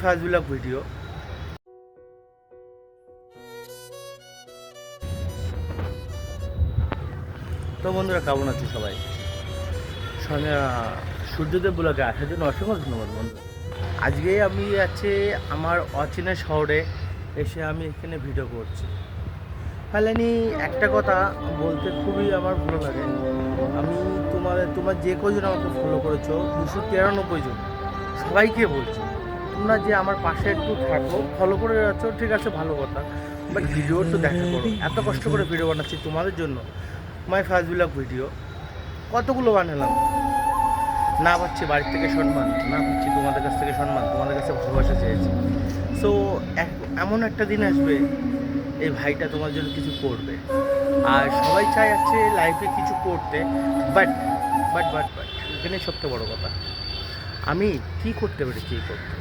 First blog video. তো বন্ধুরা কেমন আছে সবাই? সূর্যদেব ব্লগে আসার জন্য অসংখ্য ধন্যবাদ বন্ধুরা। আজকে আমি আছে আমার অচেনা শহরে এসে আমি এখানে ভিডিও করছি। ফালানি একটা কথা বলতে খুবই আমার ভালো লাগে। আমি তোমার যে কজন আমাকে ফলো করেছো 293 জন, সবাইকে বলছি তোমরা যে আমার পাশে একটু থাকো, ফলো করে যাচ্ছ ঠিক আছে, ভালো কথা, বাট ভিডিও তো দেখা করো। এত কষ্ট করে ভিডিও বানাচ্ছি তোমাদের জন্য, মাই ফার্স্ট ব্লগ ভিডিও কতগুলো বানালাম, না পাচ্ছি বাড়ির থেকে সম্মান, না পাচ্ছি তোমাদের কাছ থেকে সম্মান, তোমাদের কাছে ভালোবাসা চেয়েছি। সো এমন একটা দিন আসবে এই ভাইটা তোমার জন্য কিছু করবে, আর সবাই চাই যাচ্ছে লাইফে কিছু করতে, বাট বাট বাট বাট এখানে সবচেয়ে বড় কথা, আমি কি করতে পেরেছি করতে,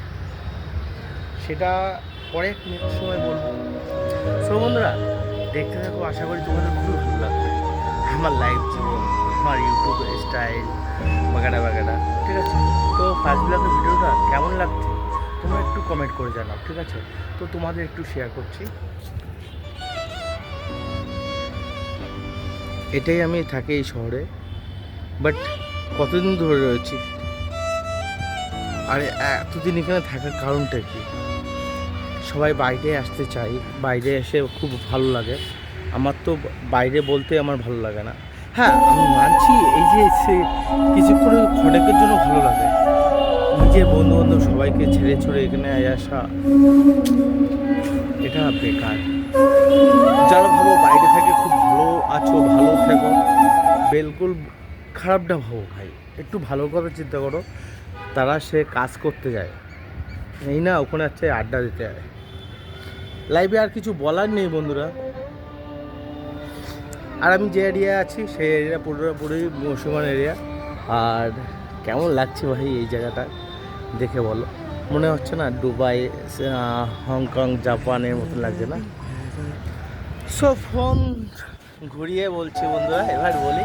সেটা পরে এক মিনিট সময় বলবো। সো বন্ধুরা দেখতে থাকো, আশা করি তোমাদের খুবই ভালো লাগবে আমার লাইফ জীবন, আমার ইউটিউব স্টাইল বাগাডা বাগাডা, ঠিক আছে? তো ফার্স্ট ব্লগের ভিডিওটা কেমন লাগছে তোমরা একটু কমেন্ট করে জানাও, ঠিক আছে? তো তোমাদের একটু শেয়ার করছি। এটাই আমি থাকি এই শহরে, বাট কতদিন ধরে রয়েছি, আর এতদিন এখানে থাকার কারণটা কি? সবাই বাইরে আসতে চাই, বাইরে এসে খুব ভালো লাগে। আমার তো বাইরে বলতে আমার ভালো লাগে না। হ্যাঁ, আমি মানছি এই যে কিছুক্ষণ ক্ষণেকের জন্য ভালো লাগে, নিজের বন্ধু বান্ধব সবাইকে ছেড়ে ছড়ে এখানে আসা এটা বেকার। যারা ভাবো বাইরে থেকে খুব ভালো আছো, ভালো থেকো, বিলকুল খারাপটা ভাবো ভাই, একটু ভালো কথা চিন্তা করো। তারা সে কাজ করতে যায়, এই না ওখানে আছে আড্ডা দিতে যায়। লাইভে আর কিছু বলার নেই বন্ধুরা। আর আমি যে এরিয়া আছি সেই এরিয়া পুরোপুরি মুসলমান এরিয়া। আর কেমন লাগছে ভাই এই জায়গাটা দেখে বলো? মনে হচ্ছে না দুবাই, হংকং, জাপানের মতো লাগছে না? সো ফোন ঘুরিয়ে বলছি বন্ধুরা, এবার বলি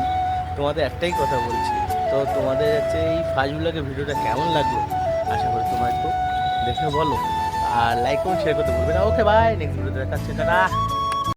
তোমাদের একটাই কথা বলছি। তো তোমাদের হচ্ছে এই ফার্স্ট ব্লগের ভিডিওটা কেমন লাগলো আশা করি তোমরা একটু দেখে বলো, আর লাইক এবং শেয়ার করতে ভুলবে না। ওকে বাই, নেক্সট ভিডিওতে দেখাচ্ছি, টাটা।